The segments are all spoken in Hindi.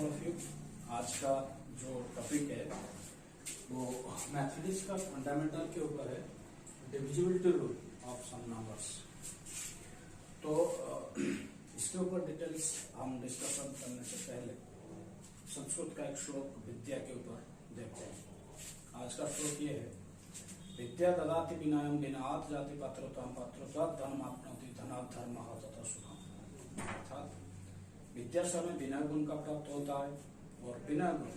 All of you. आज का जो टॉपिक है वो मैथमेटिक्स का फंडामेंटल के ऊपर है, divisibility rule of some numbers. तो इसके ऊपर डिटेल्स हम डिस्कशन करने से पहले संस्कृत का एक श्लोक विद्या के ऊपर देखते हैं। आज का श्लोक ये है, विद्या ददाति विनयम विनयात जाति पात्रताम पात्रत्वात् धर्माप्नोति धनात् धर्मः तथा सुखम। अर्थात विद्या से हमें विनय गुण का प्राप्त होता है और विनय गुण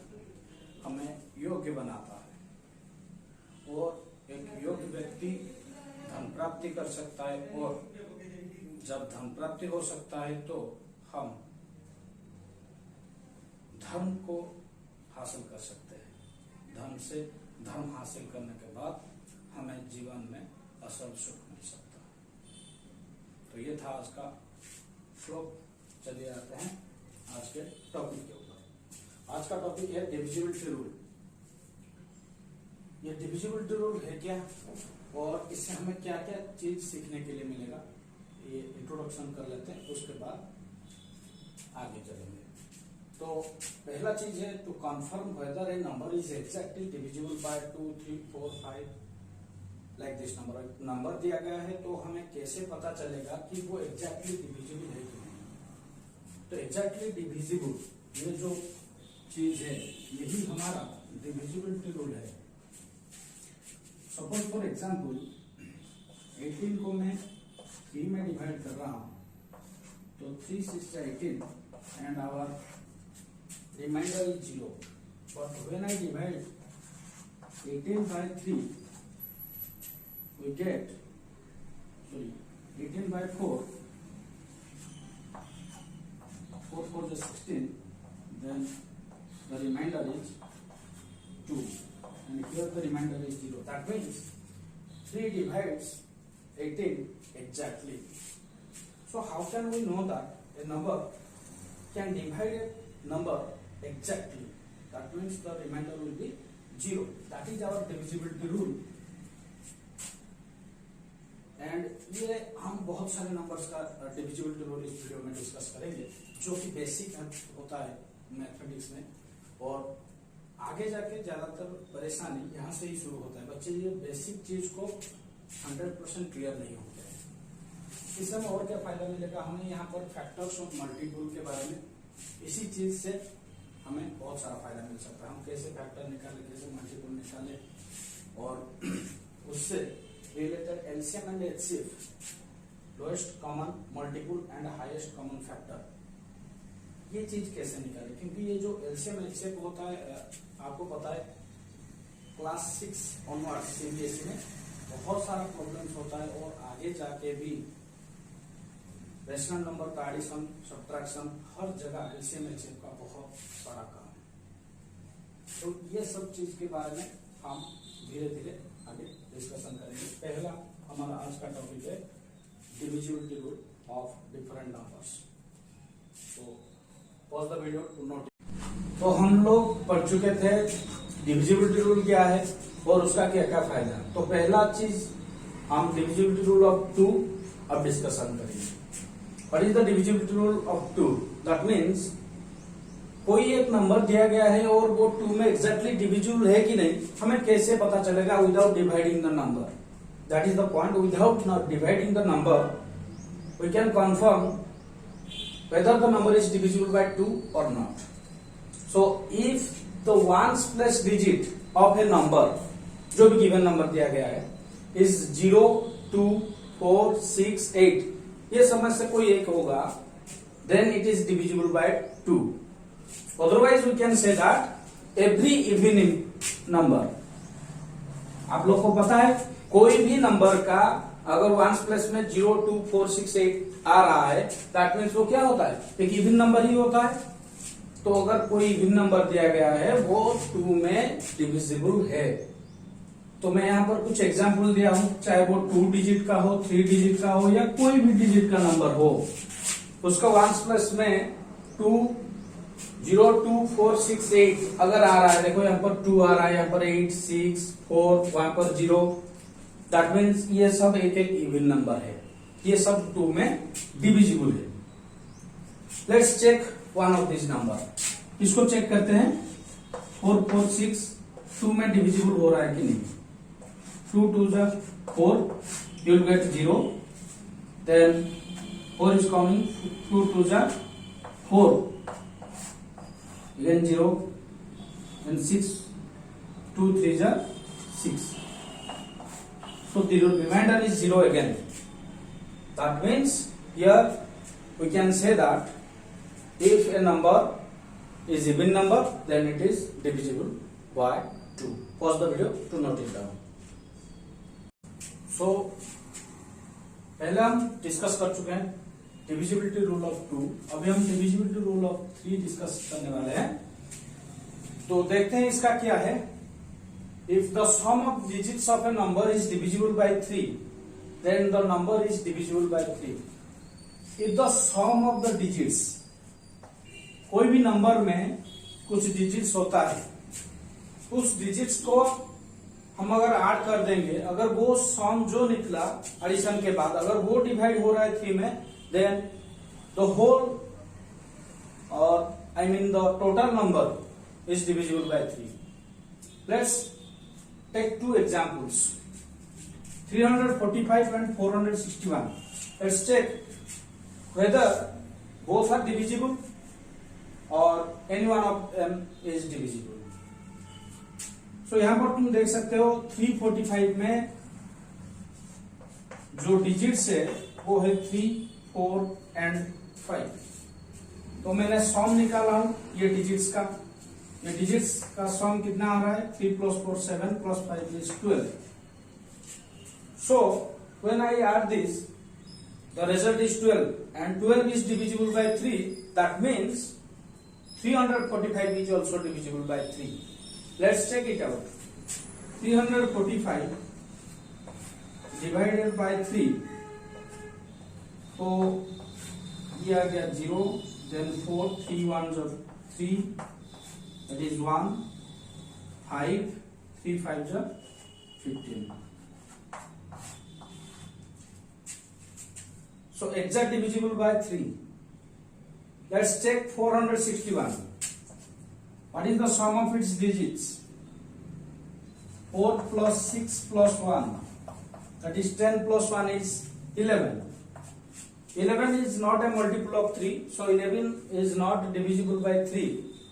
हमें योग्य बनाता है और एक योग्य व्यक्ति धन प्राप्ति कर सकता है और जब धन प्राप्ति हो सकता है तो हम धर्म को हासिल कर सकते हैं। धन से धर्म हासिल करने के बाद हमें जीवन में असल सुख मिल सकता है। तो ये था आज का श्लोक। चलिए आते हैं आज के टॉपिक के ऊपर। आज का टॉपिक है डिविजिबिलिटी रूल। ये डिविजिबिलिटी रूल है क्या और इससे हमें क्या क्या चीज सीखने के लिए मिलेगा, ये इंट्रोडक्शन कर लेते हैं, उसके बाद आगे चलेंगे। तो पहला चीज है to confirm whether a number is exactly divisible by 2, 3, 4, 5 like this. Number दिया गया है तो हमें कैसे पता चलेगा कि वो एग्जैक्टली डिविजिबल है कि नहीं। तो एग्जैक्टली डिविजिबल ये जो चीज है यही हमारा डिविजिबिलिटी रूल है। सपोज फॉर एग्जांपल 18 को मैं 3 में डिवाइड कर रहा हूं तो 3 6 18 and our remainder is 0। But when I divide 18 by 3 we get 18 by 4 4 is 16, then the remainder is 2 and here the remainder is 0. That means 3 divides 18 exactly. So how can we know that a number can divide a number exactly? That means the remainder will be 0. That is our divisibility rule. And ये हम बहुत सारे नंबर्स का डिविजिबिलिटी रूल इस वीडियो में डिस्कस करेंगे जो कि बेसिक होता है मैथमेटिक्स में, और आगे जाके ज्यादातर परेशानी यहाँ से ही शुरू होता है। बच्चे ये बेसिक चीज को 100% क्लियर नहीं होते हैं। इससे हमें और क्या फायदा मिलेगा, हमें यहाँ पर फैक्टर्स ऑफ मल्टीपल के बारे में इसी चीज से हमें बहुत सारा फायदा मिल सकता है। हम कैसे फैक्टर निकाले, कैसे मल्टीपल निकाले और उससे related LCM and HCF, lowest common multiple and highest common factor, ये चीज कैसे निकाले। क्योंकि ये जो LCM HCF होता है आपको पता है क्लास 6 ऑनवर्ड CBSE में बहुत सारा प्रॉब्लम्स होता है और आगे जाके भी रेशनल नंबर का एडिशन सब्ट्रैक्शन हर जगह LCM HCF का बहुत सारा काम है। तो ये सब चीज के बारे में हम धीरे धीरे आगे डिस्कशन करेंगे। पहला हमारा आज का टॉपिक है divisibility rule of different numbers. तो pause the video to note. तो हम लोग पढ़ चुके थे डिविजिबिलिटी रूल क्या है और उसका क्या क्या फायदा है। तो पहला चीज हम डिविजिबिलिटी रूल ऑफ 2 अब डिस्कशन करेंगे। What is the divisibility rule of 2? That means कोई एक नंबर दिया गया है और वो 2 में एग्जैक्टली डिविजिबल है कि नहीं, हमें कैसे पता चलेगा without dividing the number. That is the point. Without dividing the number we can confirm whether the number is divisible by 2 और not. So if the ones place digit of a number, जो भी गिवन नंबर दिया गया है, इज 0, 2, 4, 6, 8, ये समझ से कोई एक होगा, then it is divisible by 2। Otherwise we can say that every even number, आप लोग को पता है कोई भी नंबर का अगर वंस प्लेस में 0, 2, 4, 6, 8 आ रहा है, दैट मीन्स वो क्या होता है, एक इवन नंबर ही होता है। तो अगर कोई इवन नंबर दिया गया है वो 2 में डिविजिबल है। तो मैं यहाँ पर कुछ एग्जांपल दिया हूं, चाहे वो 2 डिजिट का हो, 3 डिजिट का हो या कोई भी डिजिट का नंबर हो, उसका वंस प्लेस में 2, 0, 2, 4, 6, 8 अगर आ रहा है, देखो यहाँ पर 2 आ रहा है, यहाँ पर 8, 6, 4, वहां पर 0, दैट मीन्स ये सब एक एक इवन नंबर है, ये सब 2 में डिविजिबल है। Let's check one of this number. इसको चेक करते हैं 4 4 6 2 में डिविजिबल हो रहा है कि नहीं। 2 2 जा 4, you will get 0, then 4 is coming, 2 2 जा 4, again 0, and 6 2 3 जा 6, so the remainder is 0 again. That means here we can say that if a number is even number, then it is divisible by 2. Pause the video to note it down. So पहले हम डिस्कस कर चुके हैं डिविजिबिलिटी रूल ऑफ 2, अभी हम डिविजिबिलिटी रूल ऑफ 3 डिस्कस करने वाले हैं। तो देखते हैं इसका क्या है। If the sum of digits of a number is divisible by 3, then the number is divisible by 3। If the sum of the digits, कोई भी नंबर में कुछ डिजिट्स होता है, उस डिजिट्स को हम अगर ऐड कर देंगे, अगर वो सम जो निकला एडिशन के बाद अगर वो डिवाइड हो रहा है 3 में, देन द होल और I mean the total number is divisible by 3। Let's take 2 examples, 345 and 461। Let's check whether both are divisible or any one of them is divisible। so यहां पर तुम देख सकते हो 345 में जो डिजिट्स है वो है 3 4 and 5। तो मैंने सम निकाला हूं ये डिजिट्स का, ये डिजिट्स का सम कितना आ रहा है 3 + 4 7 + 5 is 12। so when I add this, the result is 12 and 12 is divisible by 3, that means 345 is also divisible by 3। let's check it out। 345 divided by 3, तो ये आ गया 0, then 4 3 1 3, that is 1, 5 3 5 15। so exact divisible by 3। let's check 461। what is the sum of its digits? 4 + 6 + 1, that is 10 + 1 is 11। 11 is not a multiple of 3, so 11 is not divisible by 3,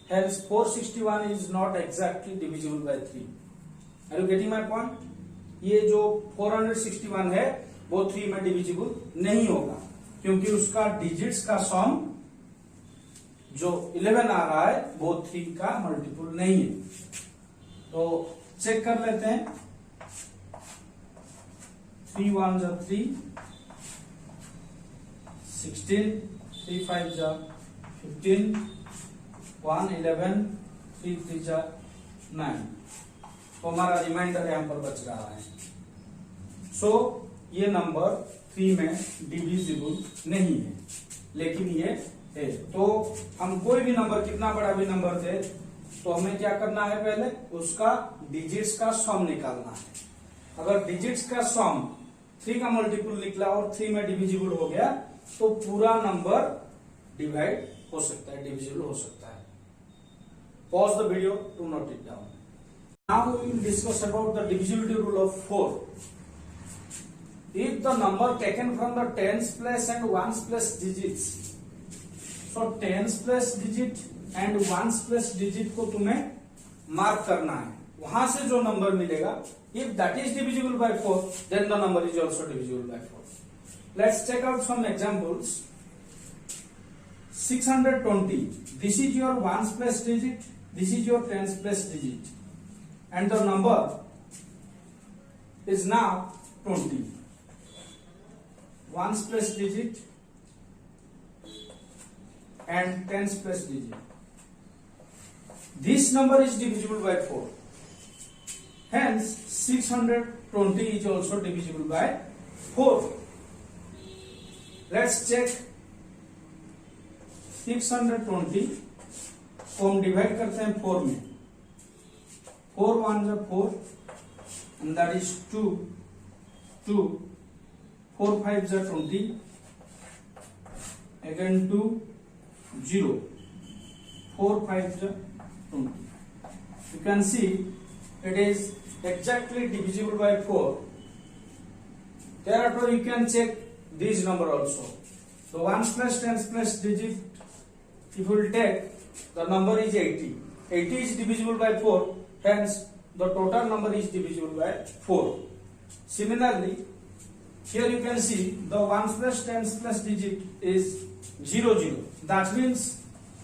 hence 461 is not exactly divisible by 3। are you getting my point? ये जो 461 है वो 3 में डिविजिबल नहीं होगा, क्योंकि उसका डिजिट्स का सम जो 11 आ रहा है वो 3 का मल्टीपल नहीं है। तो चेक कर लेते हैं, 3 1 3, 16 3 5 15, 1 11, 3 3 9। तो हमारा रिमाइंडर यहां पर बच रहा है। सो ये नंबर 3 में डिविजिबल नहीं है, लेकिन ये है। तो हम कोई भी नंबर, कितना बड़ा भी नंबर दे, तो हमें क्या करना है, पहले उसका डिजिट्स का सम निकालना है। अगर डिजिट्स का सम 3 का मल्टीपल निकला और 3 में डिविजिबल हो गया, तो पूरा नंबर डिवाइड हो सकता है, डिविजिबल हो सकता है। Pause the video to note it down. Now we will discuss about the divisibility rule of 4। if the number taken from the tens place and ones place digits, so tens place digit and ones place digit को तुम्हें मार्क करना है, वहां से जो नंबर मिलेगा, if that is divisible by 4, then the number is also divisible by 4। let's check out some examples। 620, this is your ones place digit, this is your tens place digit, and the number is now 20। ones place digit and tens place digit, this number is divisible by 4, hence 620 is also divisible by 4। let's check 620 को हम डिवाइड करते हैं 4 में, 4 1 4 and that is 2 2, 4 5 20, again 2 0, 4 5 20. You can see it is exactly divisible by 4. Thereafter you can check these number also. So 1s plus 10s plus digit, if you will take, the number is 80. 80 is divisible by 4, hence the total number is divisible by 4. Similarly, here you can see the 1s plus 10s plus digit is 0 0. That means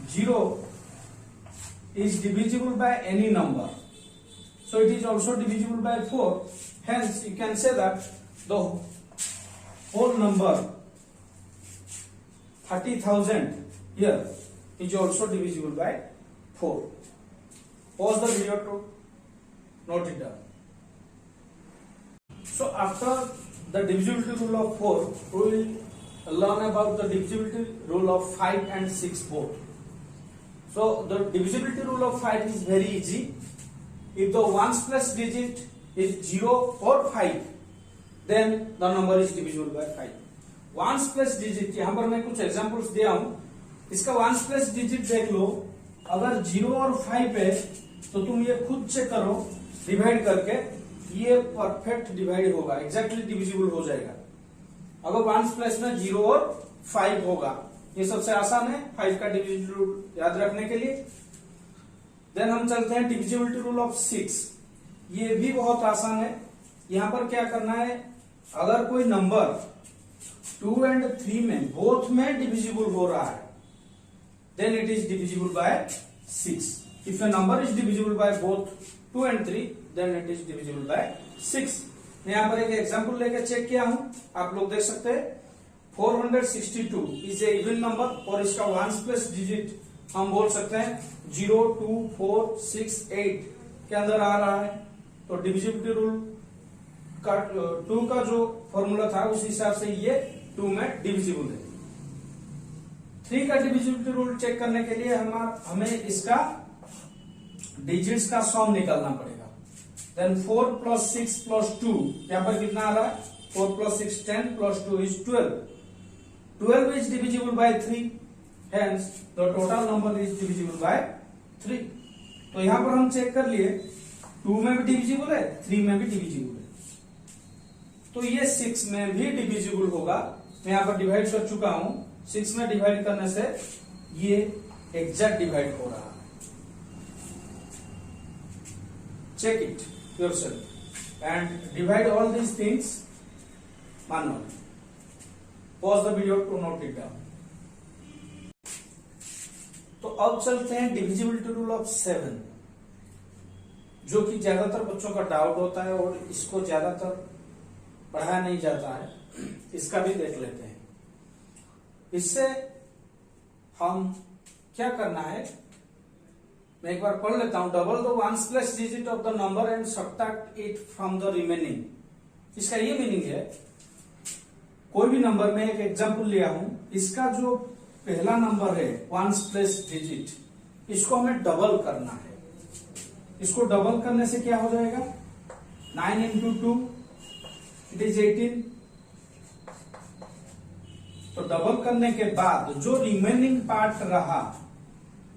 0 is divisible by any number. So it is also divisible by 4. Hence you can say that the whole number 30,000 here is also divisible by 4. Pause the video to note it down. So after the divisibility rule of 4, we will learn about the divisibility rule of 5 and 6 both. So the divisibility rule of 5 is very easy. If the 1s plus digit is 0 or 5, then the number is divisible by 5. 1s plus digit, यहाँ पर मैं कुछ एग्जांपल्स दिया हूं. इसका 1s प्लस डिजिट देख लो. अगर 0 और 5 है तो तुम ये खुद चेक करो डिवाइड करके, ये परफेक्ट डिवाइड होगा, एग्जैक्टली डिविजिबल हो जाएगा. अगर 1s प्लस में 0 और 5 होगा, ये सबसे आसान है 5 का डिविजिबिलिटी याद रखने के लिए. देन हम चलते हैं डिविजिबिलिटी रूल ऑफ 6. ये भी बहुत आसान है. यहां पर क्या करना है, अगर कोई नंबर 2 and 3 में बोथ में डिविजिबल हो रहा है, then it is divisible by 6. If a number is divisible by both 2 and 3, then it is divisible by 6. मैं यहाँ पर एक एग्जांपल लेके चेक किया हूं, आप लोग देख सकते हैं. 462 इज ए इवन नंबर और इसका 1s प्लस डिजिट हम बोल सकते हैं 0 2 4 6 8 के अंदर आ रहा है. तो डिविजिबिलिटी रूल का 2 का जो फॉर्मूला था उस हिसाब से ये 2 में डिविजिबल है. 3 का डिविजिबिलिटी रूल चेक करने के लिए हमें इसका डिजिट्स का सम निकालना पड़ेगा. देन 4 प्लस 6 प्लस 2, यहां पर कितना आ रहा है, 4 plus 6 10 plus 2 is 12. 12 is divisible by 3, hence the total number is divisible by 3. तो यहां पर हम चेक कर लिए 2 में भी डिविजिबल है, 3 में भी डिविजिबल है, तो ये 6 में भी डिविजिबल होगा. मैं यहां पर डिवाइड कर चुका हूं. 6 में डिवाइड करने से ये एग्जैक्ट डिवाइड हो रहा है. Check it yourself and divide all these things manually. Pause the video to note it down. तो अब चलते हैं डिविजिबिलिटी रूल ऑफ 7, जो कि ज्यादातर बच्चों का डाउट होता है और इसको ज्यादातर पढ़ाया नहीं जाता है. इसका भी देख लेते हैं. इससे हम क्या करना है, मैं एक बार पढ़ लेता हूं. Double the 1s place digit of the number and subtract it from the remaining. इसका ये मीनिंग है, कोई भी नंबर में एक एग्जांपल लिया हूं, इसका जो पहला नंबर है 1s प्लस डिजिट, इसको हमें डबल करना है. इसको डबल करने से क्या हो जाएगा, 9 into 2 इट इज 18. तो डबल करने के बाद जो रिमेनिंग पार्ट रहा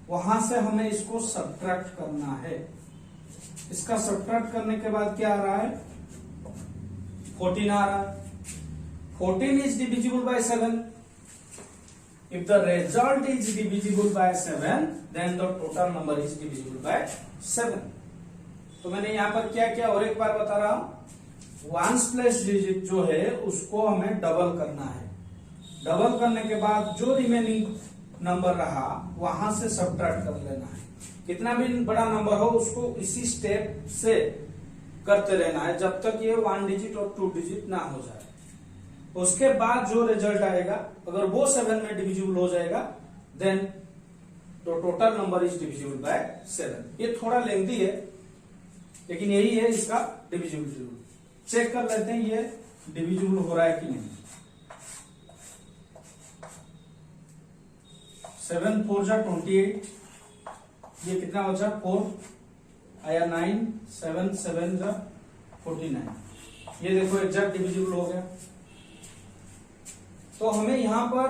वहां से हमें इसको सब्ट्रैक्ट करना है. इसका सब्ट्रैक्ट करने के बाद क्या आ रहा है, 14 आ रहा है. 14 is divisible by 7. If the result is divisible by 7, then the total number is divisible by 7. तो मैंने यहां पर क्या किया और एक बार बता रहा हूं. 1s प्लस डिजिट जो है उसको हमें डबल करना है. डबल करने के बाद जो रिमेनिंग नंबर रहा वहां से सब्ट्रैक्ट कर लेना है. कितना भी बड़ा नंबर हो उसको इसी स्टेप से करते रहना है जब तक ये 1 डिजिट और 2 डिजिट ना हो जाए. उसके बाद जो रिजल्ट आएगा, अगर वो 7 में डिविजिबल हो जाएगा, देन तो total number is divisible by 7. ये थोड़ा लेंथी है लेकिन यही है इसका डिविजिबिलिटी रूल. चेक कर लेते हैं ये डिविजिबल हो रहा है कि नहीं. 7 4 जा 28, ये कितना बचा 4 आया 9, 7 7 जा 49. ये देखो एग्जैक्ट डिविजिबल हो गया. तो हमें यहां पर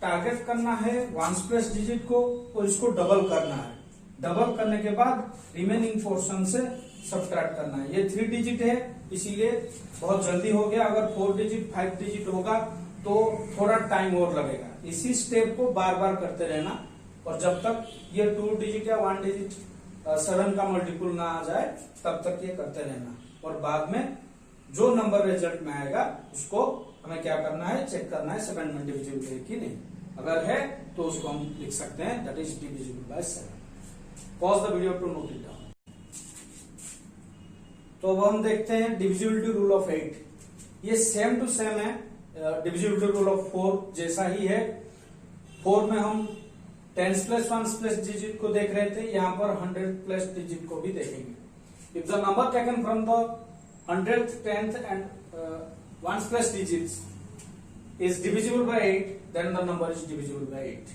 टारगेट करना है वंस प्लेस डिजिट को और इसको डबल करना है। डबल करने के बाद रिमेनिंग पोर्शन से सब्ट्रैक्ट करना है। ये 3 डिजिट है इसीलिए बहुत जल्दी हो गया। अगर 4 डिजिट 5 डिजिट होगा तो थोड़ा टाइम और लगेगा। इसी स्टेप को बार बार करते रहना और जब तक ये 2 डिजिट या 1 डिजिट 7 का मल्टीपल ना आ जाए तब तक ये करते रहना। और बाद में जो नंबर रिजल्ट में आएगा उसको हमें क्या करना है, चेक करना है 7 में डिविजिबल है कि नहीं। अगर है तो उसको हम लिख सकते हैं that is divisible by 7। Pause the video to note it down. तो अब हम देखते हैं डिविजिबिलिटी रूल ऑफ 8। ये सेम टू सेम है डिविजिबिलिटी रूल ऑफ 4 जैसा ही है। 4 में हम 10s plus 1s place digit को देख रहे थे, यहाँ पर 100 प्लस डिजिट को भी देखेंगे। If the number taken from the 100th, 10th and 1s plus digits is divisible by 8, then the number is divisible by 8.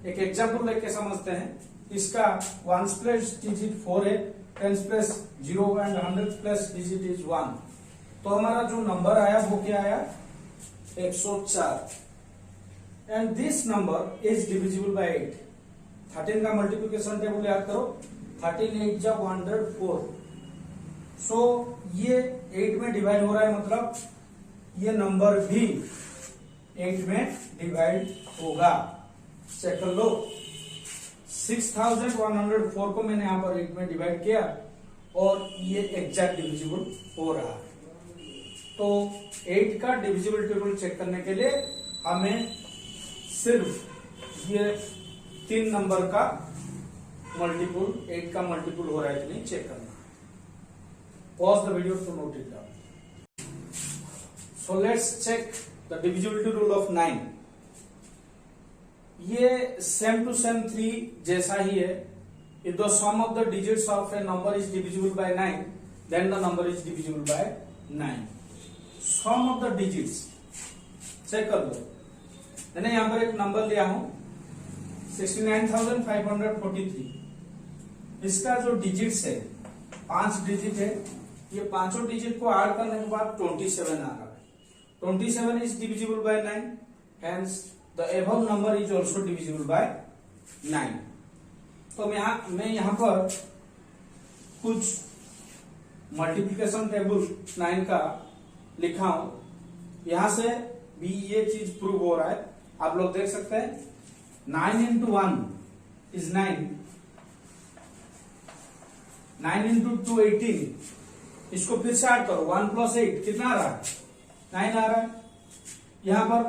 एक एग्जाम्पल लेके समझते हैं। इसका 1s प्लस डिजिट 4 है, 10s plus 0 and 100th plus digit is 1। तो हमारा जो नंबर आया वो क्या आया, 104। And this number is divisible bye 8। 13 का मल्टीप्लिकेशन टेबल याद करो, 13 8 जा 104। सो ये 8 में डिवाइड हो रहा है, मतलब ये नंबर भी 8 में डिवाइड होगा। चेक कर लो, 6104 को मैंने यहां पर 8 में डिवाइड किया और ये एग्जैक्ट डिविजिबल हो रहा है। तो 8 का डिविजिबल टेबल चेक करने के लिए हमें सिर्फ ये 3 नंबर का मल्टीपल, 8 का मल्टीपल हो रहा है कि नहीं चेक करना। Pause the video to note it down. So let's check the divisibility rule of 9. ये same to same 3 जैसा ही है। If the sum of the digits of a number is divisible by 9, then the number is divisible by 9. Sum of the digits check कर लो। मैंने यहां पर एक नंबर लिया हूं 69,543। इसका जो डिजिट्स है 5 डिजिट है। ये पांचों डिजिट को ऐड करने के बाद 27 आ रहा है। 27 is divisible bye 9, hence the above number is also divisible by 9। तो मैं यहां पर कुछ मल्टीप्लिकेशन टेबल 9 का लिखा हूं, यहां से भी ये चीज प्रूव हो रहा है। आप लोग देख सकते हैं 9 into 1 is 9, 9 into 2 18। इसको फिर से ऐड करो, 1 plus 8 कितना आ रहा है, 9 आ रहा है। यहां पर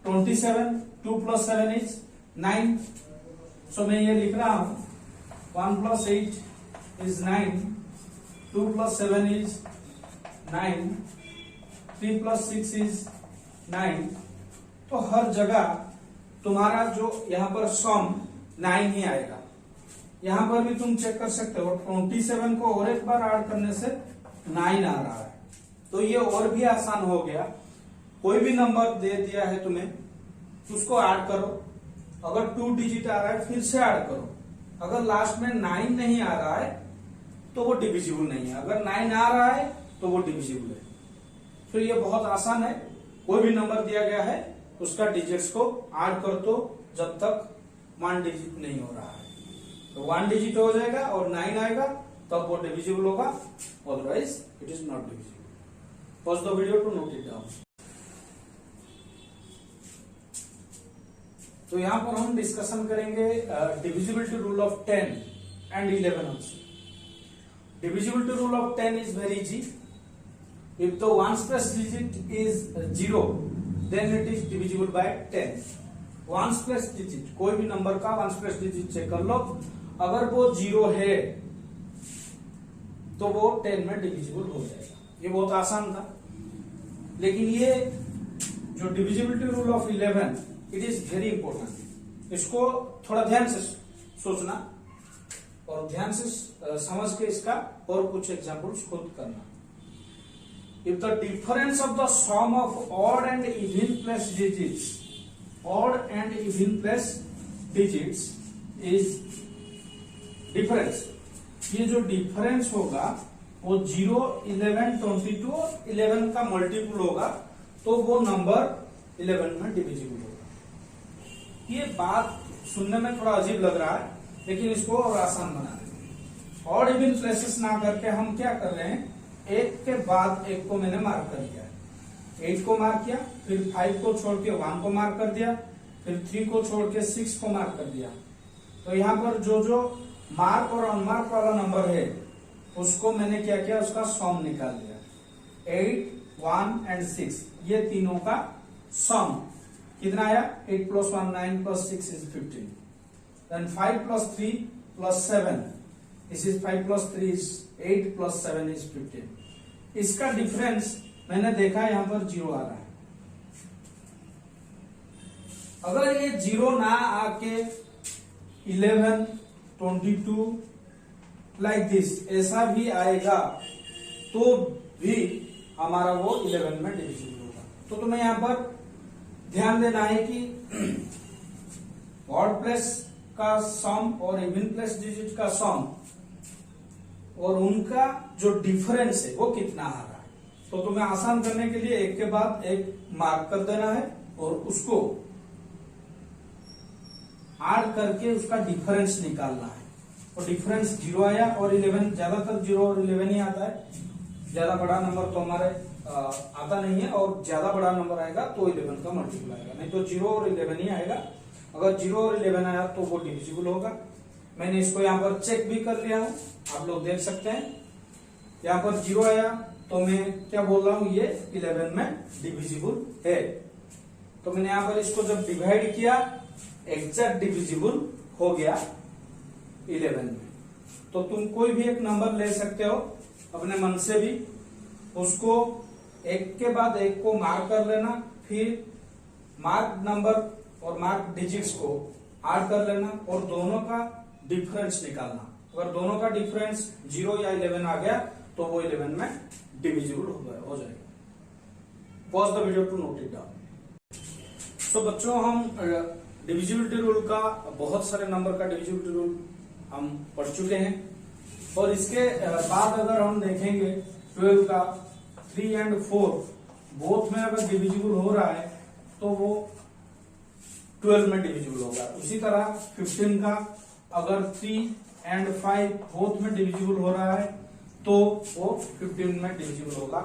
27, 2 plus 7 is 9। सो मैं ये लिख रहा हूं 1 plus 8 is 9, 2 plus 7 is 9, 3 plus 6 is 9। तो हर जगह तुम्हारा जो यहां पर सम 9 ही आएगा। यहां पर भी तुम चेक कर सकते हो, 27 को और एक बार ऐड करने से 9 आ रहा है। तो ये और भी आसान हो गया। कोई भी नंबर दे दिया है तुम्हें, उसको ऐड करो। अगर 2 डिजिट आ रहा है फिर से ऐड करो। अगर लास्ट में 9 नहीं आ रहा है तो वो डिविजिबल नहीं है। अगर 9 आ रहा है तो वो डिविजिबल है। तो ये बहुत आसान है। कोई भी नंबर दिया गया है उसका डिजिट्स को ऐड कर दो जब तक 1 डिजिट नहीं हो रहा है। तो 1 डिजिट हो जाएगा और 9 आएगा तब वो डिविजिबल होगा, otherwise it is not divisible. Pause the video to note it down. तो यहां पर हम डिस्कशन करेंगे divisibility rule of 10 and 11 also. Divisibility rule of 10 is very easy. If the 1s place digit is 0, then it is divisible by 10। 1s place digit, कोई भी नंबर का 1s प्लस डिजिट चेक कर लो, अगर वो 0 है तो वो 10 में डिविजिबल हो जाएगा। ये बहुत आसान था। लेकिन ये जो divisibility rule of 11, it is very important. इसको थोड़ा ध्यान से सोचना और ध्यान से समझ के इसका और कुछ एग्जाम्पल्स खुद करना। If the difference of the sum of odd and even plus digits, odd and even plus digits is difference, ये जो डिफरेंस होगा वो 0, 11, 22 और 11 का मल्टीपल होगा तो वो नंबर 11 में डिविजिबल होगा। ये बात सुनने में थोड़ा अजीब लग रहा है, लेकिन इसको और आसान बना देंगे। ऑड इवन प्लेसेस ना करके हम क्या कर रहे हैं, एक के बाद एक को मैंने मार्क कर दिया। 8 को मार्क किया, फिर 5 को छोड़ के 1 को मार्क कर दिया, फिर 3 को छोड़ के 6 को मार्क कर दिया। तो यहाँ पर जो जो मार्क और अनमार्क वाला नंबर है उसको मैंने क्या किया, उसका सम निकाल लिया। 8, 1 एंड 6 ये तीनों का सम कितना आया, 8 + 1 9 + 6 is 15. Then 5 + 3 + 7 this is 5 + 3 is 8 + 7 is 15. इसका डिफरेंस मैंने देखा यहाँ पर 0 आ रहा है। अगर ये 0 ना आके 11, 22 लाइक दिस ऐसा भी आएगा तो भी हमारा वो 11 में डिविजिबल होगा। तो तुम्हें यहाँ पर ध्यान देना है कि ऑड प्लेस का सम और इवन प्लेस डिजिट का सम और उनका जो डिफरेंस है वो कितना आ रहा है। तो तुम्हें आसान करने के लिए एक के बाद एक मार्क कर देना है और उसको ऐड करके उसका डिफरेंस निकालना है। और डिफरेंस 0 आया और 11, ज्यादातर 0 और 11 ही आता है। ज्यादा बड़ा नंबर तो हमारे आता नहीं है, और ज्यादा बड़ा नंबर आएगा तो 11 का मल्टीपल आएगा, नहीं तो 0 और 11 ही आएगा। अगर 0 और 11 आया तो वो डिविजिबल होगा। मैंने इसको यहाँ पर चेक भी कर लिया हूं, आप लोग देख सकते हैं। यहाँ पर 0 आया तो मैं क्या बोल रहा हूं, ये 11 में डिविजिबल है। तो मैंने यहाँ पर इसको जब डिवाइड किया एग्जैक्ट डिविजिबल हो गया 11 में। तो तुम कोई भी एक नंबर ले सकते हो अपने मन से भी, उसको एक के बाद एक को मार्क कर लेना, फिर मार्क नंबर और मार्क डिजिट्स को ऐड कर लेना और दोनों का डिफरेंस निकालना। अगर दोनों का डिफरेंस 0 या 11 आ गया तो वो 11 में डिविजिबल हो जाएगा। Pause the video to note it down. तो बच्चों हम डिविजिबिलिटी रूल का, बहुत सारे नंबर का डिविजिबिलिटी रूल हम पढ़ चुके हैं, और इसके बाद अगर हम देखेंगे 12 का 3 एंड 4 बोथ में अगर डिविजिबल हो रहा है तो वो 12 में डिविजिबल होगा। उसी तरह 15 का अगर 3 एंड 5 बोथ में डिविजिबल हो रहा है तो वो 15 में डिविजिबल होगा,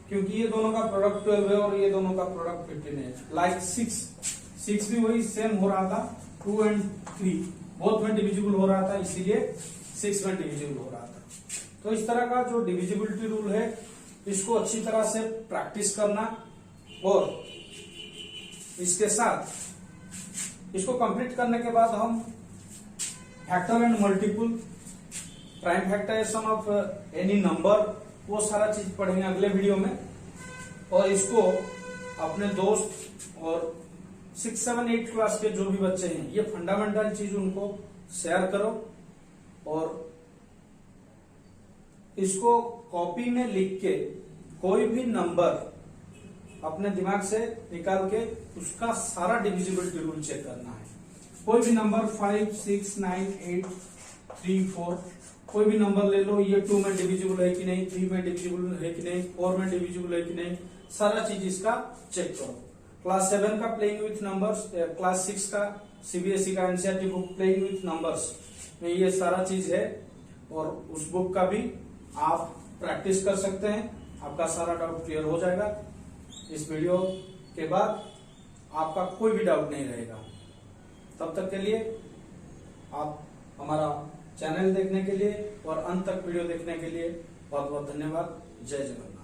क्योंकि ये दोनों का प्रोडक्ट 12 है और ये दोनों का प्रोडक्ट 15 है। लाइक 6 भी वही सेम हो रहा था, 2 एंड 3 बोथ में डिविजिबल हो रहा था, इसीलिए 6 में डिविजिबल हो रहा था। तो इस तरह का जो डिविजिबिलिटी रूल है इसको अच्छी तरह से प्रैक्टिस करना, और इसके साथ इसको कंप्लीट करने के बाद हम factor and multiple, prime factorisation of any number, वो सारा चीज पढ़ेंगे अगले वीडियो में। और इसको अपने दोस्त और 6, 7, 8 क्लास के जो भी बच्चे हैं, ये फंडामेंटल चीज उनको शेयर करो, और इसको कॉपी में लिख के कोई भी नंबर अपने दिमाग से निकाल के उसका सारा डिविजिबिलिटी रूल चेक करना है। कोई भी नंबर 5, 6, 9, 8, 3, 4 कोई भी नंबर ले लो, ये 2 में डिविजिबल है कि नहीं, 3 में डिविजिबल है कि नहीं, 4 में डिविजिबल है कि नहीं, सारा चीज इसका चेक करो। क्लास 7 का प्लेइंग विथ नंबर्स, क्लास 6 का सीबीएसई का NCERT book playing with numbers में ये सारा चीज है, और उस बुक का भी आप प्रैक्टिस कर सकते हैं, आपका सारा डाउट क्लियर हो जाएगा। इस वीडियो के बाद आपका कोई भी डाउट नहीं रहेगा। तब तक के लिए आप हमारा चैनल देखने के लिए और अंत तक वीडियो देखने के लिए बहुत बहुत धन्यवाद। जय जगन्नाथ।